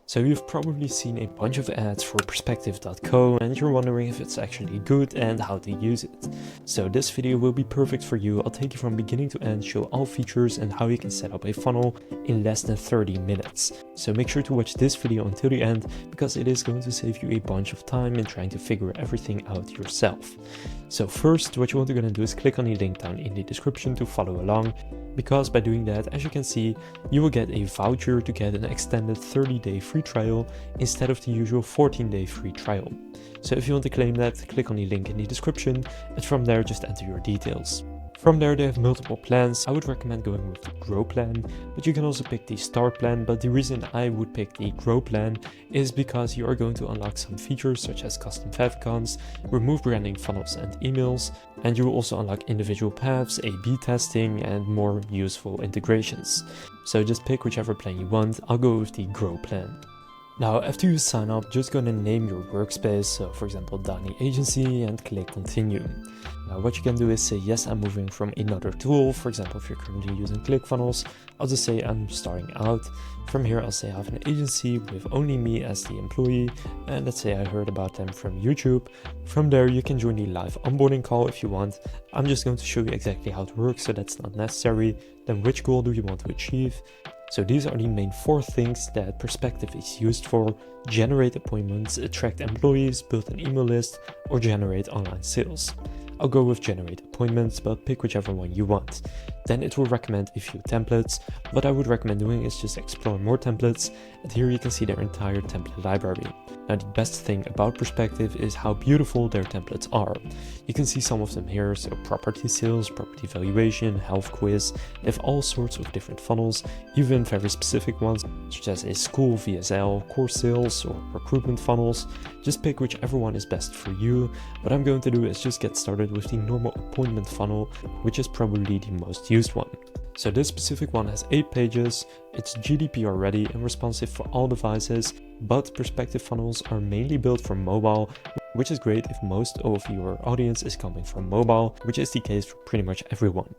So you've probably seen a bunch of ads for perspective.co and you're wondering if it's actually good and how to use it. So this video will be perfect for you. I'll take you from beginning to end, show all features and how you can set up a funnel in less than 30 minutes. So make sure to watch this video until the end because it is going to save you a bunch of time in trying to figure everything out yourself. So first, what you want to do is click on the link down in the description to follow along, because by doing that, as you can see, you will get a voucher to get an extended 30-day free trial instead of the usual 14-day free trial. So if you want to claim that, click on the link in the description and from there just enter your details. From there they have multiple plans. I would recommend going with the Grow plan, but you can also pick the Start plan, but the reason I would pick the Grow plan is because you are going to unlock some features such as custom favicons, remove branding funnels and emails, and you will also unlock individual paths, A/B testing and more useful integrations. So just pick whichever plan you want. I'll go with the Grow plan. Now after you sign up, just go and name your workspace, so for example Dani Agency, and click continue. Now what you can do is say yes, I'm moving from another tool. For example, if you're currently using ClickFunnels, I'll just say I'm starting out. From here I'll say I have an agency with only me as the employee, and let's say I heard about them from YouTube. From there you can join the live onboarding call if you want. I'm just going to show you exactly how it works, so that's not necessary. Then which goal do you want to achieve? So these are the main 4 things that Perspective is used for: generate appointments, attract employees, build an email list, or generate online sales. I'll go with generate appointments, but pick whichever one you want. Then it will recommend a few templates. What I would recommend doing is just explore more templates, and here you can see their entire template library. Now the best thing about Perspective is how beautiful their templates are. You can see some of them here, so property sales, property valuation, health quiz. They have all sorts of different funnels, even very specific ones such as a school VSL, course sales or recruitment funnels. Just pick whichever one is best for you. What I'm going to do is just get started with the normal appointment funnel, which is probably the most used one. So this specific one has 8 pages, it's GDPR ready and responsive for all devices, but Perspective funnels are mainly built for mobile, which is great if most of your audience is coming from mobile, which is the case for pretty much everyone.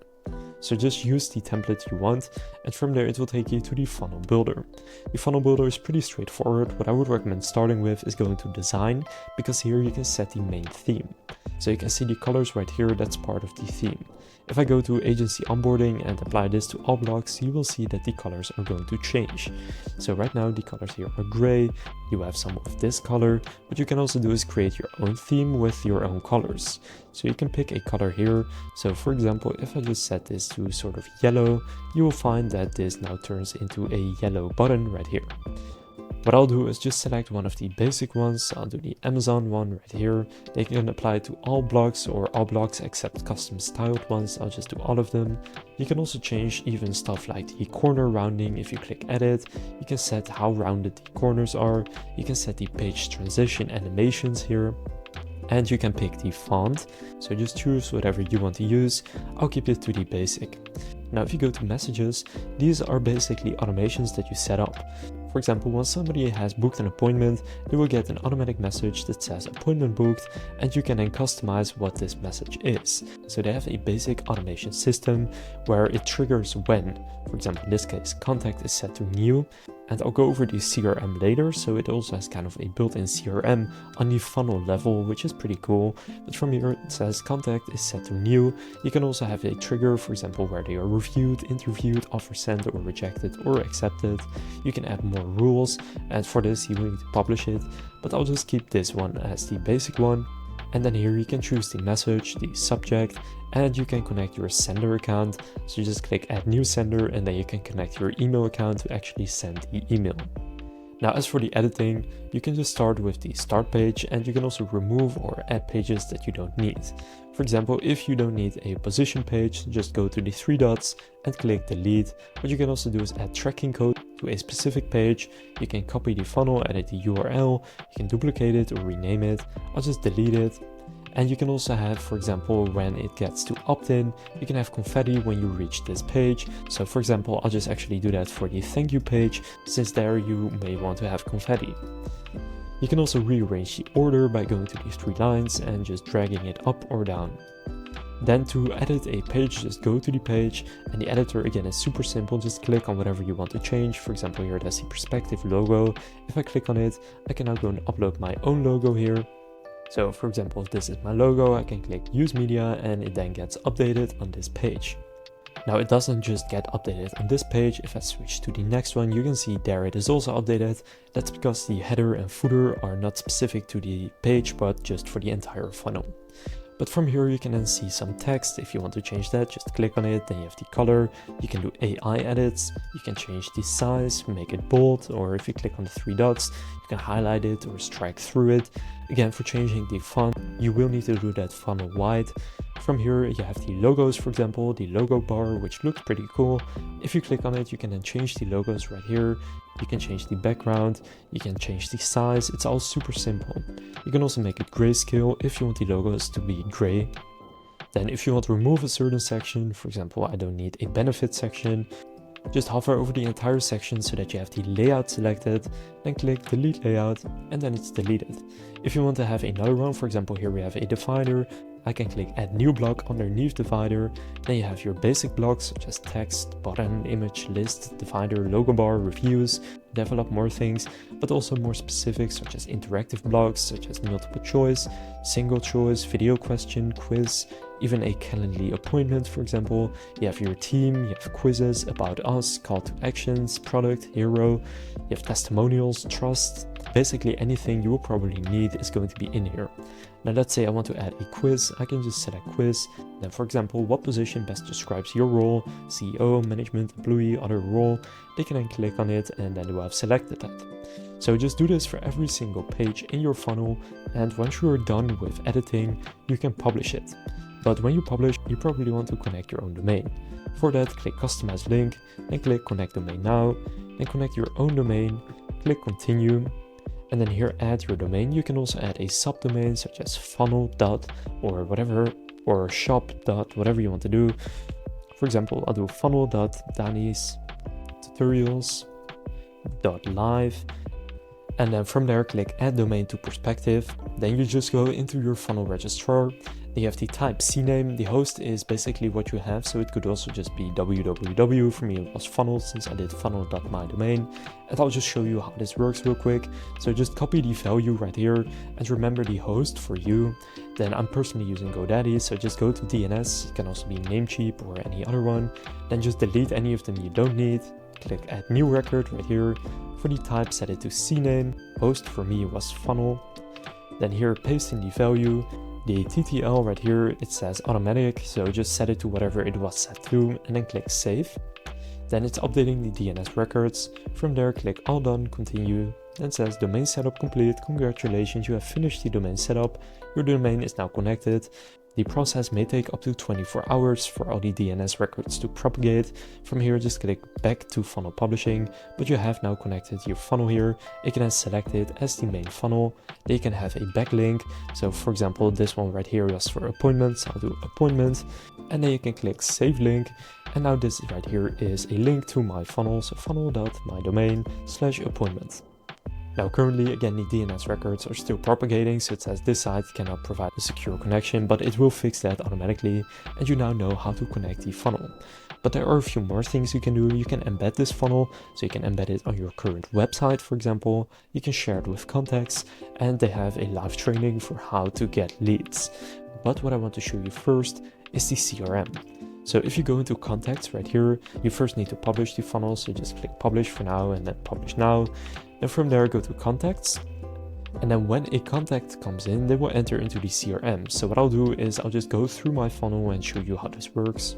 So just use the template you want, and from there it will take you to the funnel builder. The funnel builder is pretty straightforward. What I would recommend starting with is going to design, because here you can set the main theme. So you can see the colors right here, that's part of the theme. If I go to agency onboarding and apply this to all blocks, you will see that the colors are going to change. So right now the colors here are gray, you have some of this color. What you can also do is create your own theme with your own colors. So you can pick a color here. So for example, if I just set this to sort of yellow, you will find that this now turns into a yellow button right here. What I'll do is just select one of the basic ones. I'll do the Amazon one right here. They can apply to all blocks or all blocks except custom styled ones. I'll just do all of them. You can also change even stuff like the corner rounding. If you click edit, you can set how rounded the corners are. You can set the page transition animations here. And you can pick the font. So just choose whatever you want to use. I'll keep it to the basic. Now if you go to messages, these are basically automations that you set up. For example, when somebody has booked an appointment, they will get an automatic message that says appointment booked, and you can then customize what this message is. So they have a basic automation system where it triggers when, for example in this case, contact is set to new, and I'll go over the CRM later, so it also has kind of a built-in CRM on the funnel level, which is pretty cool. But from here it says contact is set to new. You can also have a trigger, for example, where they are reviewed, interviewed, offer sent or rejected or accepted. You can add more rules, and for this you will need to publish it, but I'll just keep this one as the basic one. And then here you can choose the message, the subject, and you can connect your sender account. So you just click add new sender, and then you can connect your email account to actually send the email. Now as for the editing, you can just start with the start page, and you can also remove or add pages that you don't need. For example, if you don't need a position page, just go to the 3 dots and click delete. What you can also do is add tracking code to a specific page. You can copy the funnel, edit the URL, you can duplicate it or rename it. I'll just delete it. And you can also have, for example, when it gets to opt-in, you can have confetti when you reach this page. So for example, I'll just actually do that for the thank you page, since there you may want to have confetti. You can also rearrange the order by going to these 3 lines and just dragging it up or down. Then to edit a page, just go to the page, and the editor again is super simple. Just click on whatever you want to change. For example, here there's the perspective logo. If I click on it, I can now go and upload my own logo here. So for example, if this is my logo, I can click use media and it then gets updated on this page. Now it doesn't just get updated on this page. If I switch to the next one, you can see there it is also updated. That's because the header and footer are not specific to the page, but just for the entire funnel. But from here you can then see some text. If you want to change that, just click on it, then you have the color. You can do AI edits, you can change the size, make it bold, or if you click on the three dots, you can highlight it or strike through it. Again, for changing the font, you will need to do that funnel wide. From here you have the logos, for example, the logo bar, which looks pretty cool. If you click on it, you can then change the logos right here. You can change the background, you can change the size, it's all super simple. You can also make it grayscale if you want the logos to be gray. Then if you want to remove a certain section, for example, I don't need a benefit section, just hover over the entire section so that you have the layout selected, then click delete layout, and then it's deleted. If you want to have another one, for example, here we have a divider, I can click add new block underneath divider. Then you have your basic blocks such as text, button, image, list, divider, logo bar, reviews, develop more things, but also more specific such as interactive blocks such as multiple choice, single choice, video question, quiz, even a Calendly appointment, for example. You have your team, you have quizzes, about us, call to actions, product, hero, you have testimonials, trust. Basically anything you will probably need is going to be in here. Now let's say I want to add a quiz. I can just select quiz. Then for example, what position best describes your role? CEO, management, employee, other role. They can then click on it and then they will have selected that. So just do this for every single page in your funnel, and once you are done with editing, you can publish it. But when you publish, you probably want to connect your own domain. For that, click customize link and click connect domain now, and connect your own domain, click continue. And then here add your domain. You can also add a subdomain such as funnel dot or whatever, or shop dot whatever you want to do. For example, I'll do funnel dot Danis tutorials dot live, and then from there click add domain to perspective. Then you just go into your funnel registrar. You have the type CNAME. The host is basically what you have, so it could also just be www. For me it was funnel since I did funnel.mydomain. And I'll just show you how this works real quick. So just copy the value right here and remember the host for you. Then I'm personally using GoDaddy, so just go to DNS. It can also be Namecheap or any other one. Then just delete any of them you don't need. Click add new record right here. For the type, set it to CNAME. Host for me was funnel. Then here paste in the value. The TTL right here, it says automatic, so just set it to whatever it was set to and then click save. Then it's updating the DNS records. From there click all done, continue. Then it says domain setup complete. Congratulations, you have finished the domain setup. Your domain is now connected. The process may take up to 24 hours for all the DNS records to propagate. From here, just click back to funnel publishing, but you have now connected your funnel here. You can then select it as the main funnel. Then you can have a backlink. So for example, this one right here was for appointments. I'll do appointment, and then you can click save link. And now this right here is a link to my funnel. So funnel.mydomain/appointment. Now currently, again, the DNS records are still propagating, so it says this site cannot provide a secure connection, but it will fix that automatically, and you now know how to connect the funnel. But there are a few more things you can do. You can embed this funnel, so you can embed it on your current website, for example. You can share it with contacts, and they have a live training for how to get leads. But what I want to show you first is the CRM. So if you go into contacts right here, you first need to publish the funnel, so just click publish for now and then publish now. And from there, go to contacts. And then when a contact comes in, they will enter into the CRM. So what I'll do is I'll just go through my funnel and show you how this works.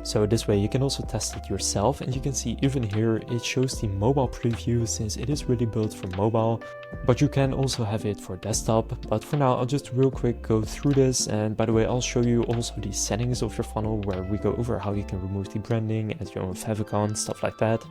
So this way you can also test it yourself, and you can see even here it shows the mobile preview since it is really built for mobile, but you can also have it for desktop. But for now I'll just real quick go through this, and by the way I'll show you also the settings of your funnel where we go over how you can remove the branding, add your own favicon, stuff like that.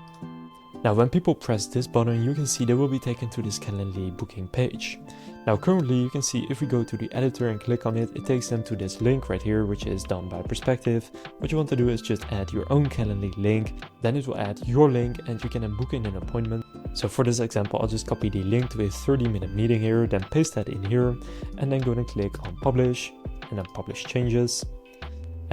Now when people press this button, you can see they will be taken to this Calendly booking page. Now currently you can see if we go to the editor and click on it, it takes them to this link right here, which is done by Perspective. What you want to do is just add your own Calendly link, then it will add your link and you can then book in an appointment. So for this example, I'll just copy the link to a 30-minute meeting here, then paste that in here, and then go and click on publish, and then publish changes.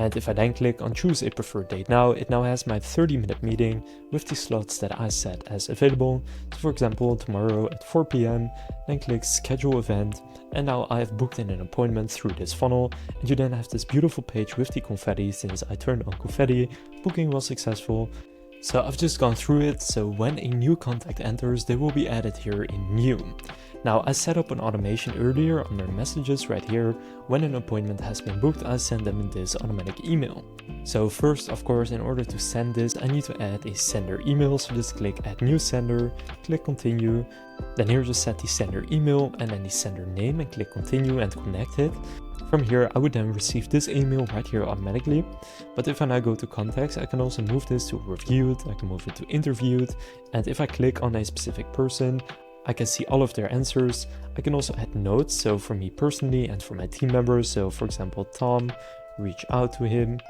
And if I then click on choose a preferred date now, it now has my 30-minute meeting with the slots that I set as available. So for example, tomorrow at 4 p.m, then click schedule event, and now I have booked in an appointment through this funnel, and you then have this beautiful page with the confetti. Since I turned on confetti, booking was successful. So I've just gone through it, so when a new contact enters, they will be added here in new. Now I set up an automation earlier under messages right here. When an appointment has been booked, I send them in this automatic email. So first, of course, in order to send this, I need to add a sender email. So just click add new sender, click continue. Then here just set the sender email and then the sender name and click continue and connect it. From here, I would then receive this email right here automatically. But if I now go to contacts, I can also move this to reviewed, I can move it to interviewed. And if I click on a specific person, I can see all of their answers. I can also add notes, so for me personally and for my team members. So for example, Tom, reach out to him,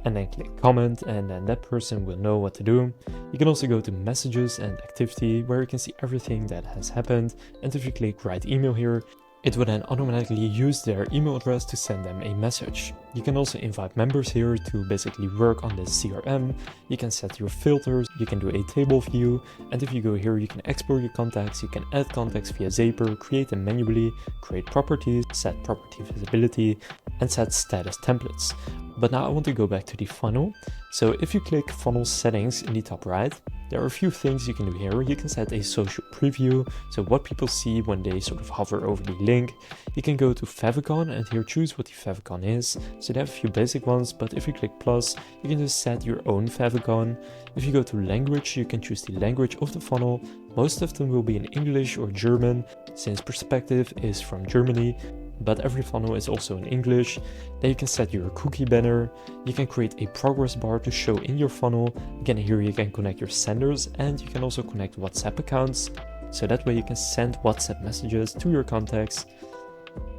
and then click comment, and then that person will know what to do. You can also go to messages and activity, where you can see everything that has happened. And if you click write email here, it will then automatically use their email address to send them a message. You can also invite members here to basically work on this CRM. You can set your filters, you can do a table view, and if you go here, you can export your contacts, you can add contacts via Zapier, create them manually, create properties, set property visibility, and set status templates. But now I want to go back to the funnel. So if you click funnel settings in the top right, there are a few things you can do here. You can set a social preview, so what people see when they sort of hover over the link. You can go to favicon and here choose what the favicon is. So they have a few basic ones, but if you click plus, you can just set your own favicon. If you go to language, you can choose the language of the funnel. Most of them will be in English or German, since Perspective is from Germany, but every funnel is also in English. Then you can set your cookie banner. You can create a progress bar to show in your funnel. Again, here you can connect your senders, and you can also connect WhatsApp accounts. So that way you can send WhatsApp messages to your contacts.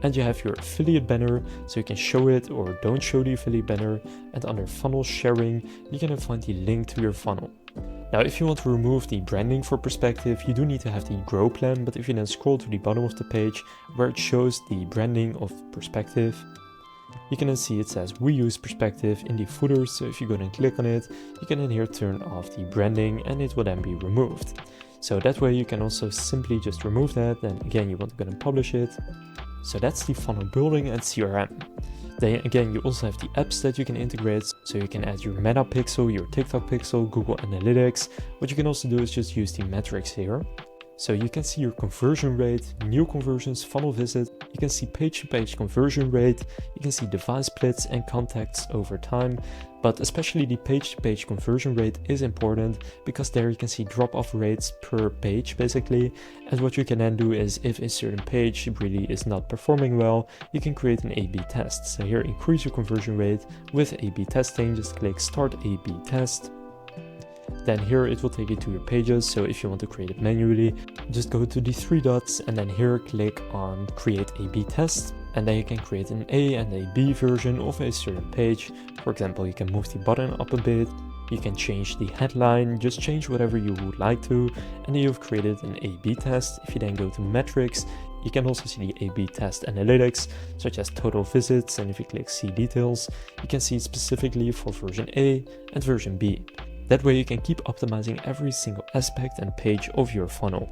And you have your affiliate banner, so you can show it or don't show the affiliate banner. And under funnel sharing, you can then find the link to your funnel. Now, if you want to remove the branding for Perspective, you do need to have the grow plan, but if you then scroll to the bottom of the page where it shows the branding of Perspective, you can then see it says we use Perspective in the footer. So if you go and click on it, you can then here turn off the branding and it will then be removed. So that way you can also simply just remove that. Then again, you want to go and publish it. So that's the funnel building and CRM. Then again, you also have the apps that you can integrate, so you can add your Meta Pixel, your TikTok Pixel, Google Analytics. What you can also do is just use the metrics here. So you can see your conversion rate, new conversions, funnel visit, you can see page-to-page conversion rate, you can see device splits and contacts over time, but especially the page-to-page conversion rate is important because there you can see drop-off rates per page basically. And what you can then do is if a certain page really is not performing well, you can create an A/B test. So here increase your conversion rate with A/B testing, just click start A/B test. Then here it will take you to your pages, so if you want to create it manually, just go to the three dots and then here click on create A/B test, and then you can create an A and a B version of a certain page. For example, you can move the button up a bit, you can change the headline, just change whatever you would like to, and then you've created an A/B test. If you then go to metrics, you can also see the A/B test analytics, such as total visits, and if you click see details, you can see specifically for version A and version B. That way you can keep optimizing every single aspect and page of your funnel.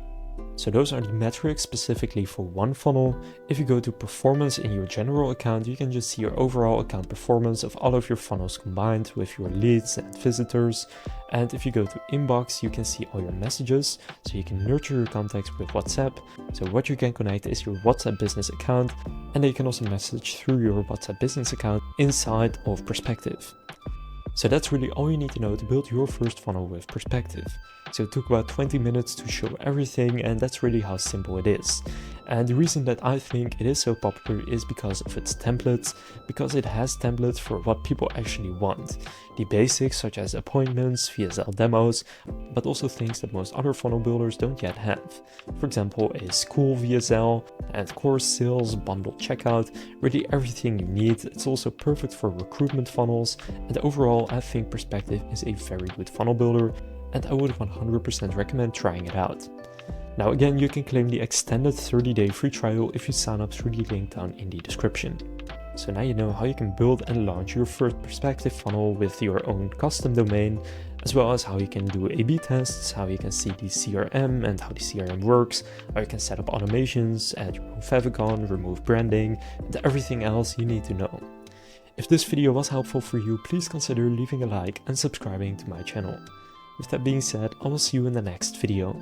So those are the metrics specifically for one funnel. If you go to performance in your general account, you can just see your overall account performance of all of your funnels combined with your leads and visitors. And if you go to inbox, you can see all your messages, so you can nurture your contacts with WhatsApp. So what you can connect is your WhatsApp business account, and then you can also message through your WhatsApp business account inside of Perspective. So that's really all you need to know to build your first funnel with Perspective. So it took about 20 minutes to show everything, and that's really how simple it is. And the reason that I think it is so popular is because of its templates, because it has templates for what people actually want. The basics such as appointments, VSL demos, but also things that most other funnel builders don't yet have. For example, a school VSL and course sales, bundle checkout, really everything you need. It's also perfect for recruitment funnels, and overall I think Perspective is a very good funnel builder, and I would 100% recommend trying it out. Now again, you can claim the extended 30-day free trial if you sign up through the link down in the description. So now you know how you can build and launch your first perspective funnel with your own custom domain, as well as how you can do A/B tests, how you can see the CRM and how the CRM works, how you can set up automations, add your own favicon, remove branding, and everything else you need to know. If this video was helpful for you, please consider leaving a like and subscribing to my channel. With that being said, I will see you in the next video.